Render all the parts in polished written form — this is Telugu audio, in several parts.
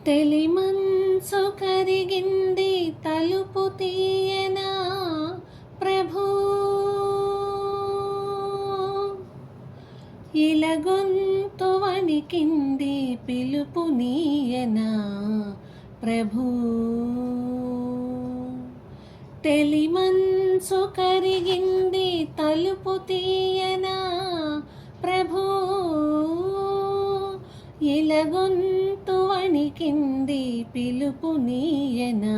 తెలిమంచు కరిగింది తలుపు తీయనా ప్రభూ, ఇలగొంతు వణికింది పిలుపు నీయనా ప్రభూ. తెలిమంచు కరిగింది తలుపు తీయనా ప్రభూ, ఇలగొంతు వణికింది పిలుపు నీయనా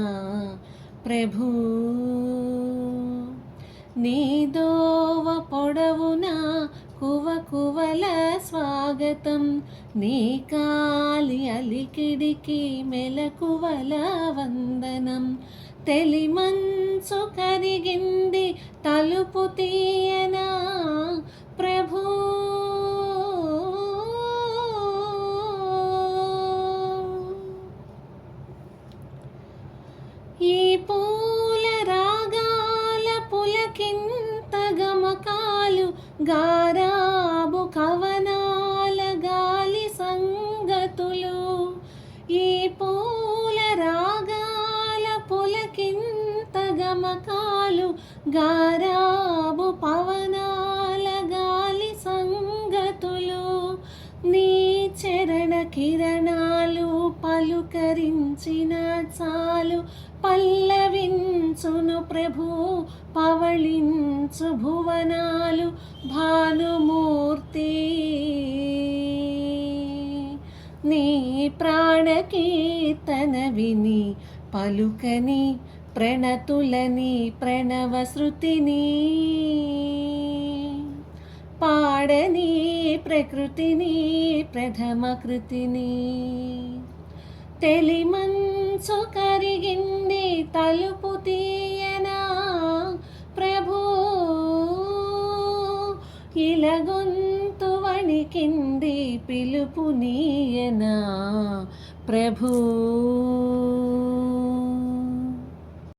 ప్రభూ. నీదోవ పొడవునా కువకువల స్వాగతం, నీ కాలి అలికిడికి మెలకువల వందనం. తెలిమంచు కరిగింది తలుపు తీయనా ప్రభూ, ఈ పూల రాగాల పులకింత గమకాలు, గారాబు కవనాల గాలి సంగతులు. ఈ పూల రాగాల పులకింత గమకాలు, గారాబు పవనాల గాలి సంగతులు. నీ చరణ కిరణాలు పలుకరించిన చాలు, పల్లవించును ప్రభు పవళించు భువనాలు. భానుమూర్తి నీ ప్రాణకీర్తన విని పలుకని ప్రణతులని ప్రణవ శృతిని, పాడని ప్రకృతిని ప్రథమ కృతిని. తెలిమంచు కరిగింది తలుపు తీయనా ప్రభూ, ఇలగొంతు వణికింది పిలుపు నీయనా ప్రభూ.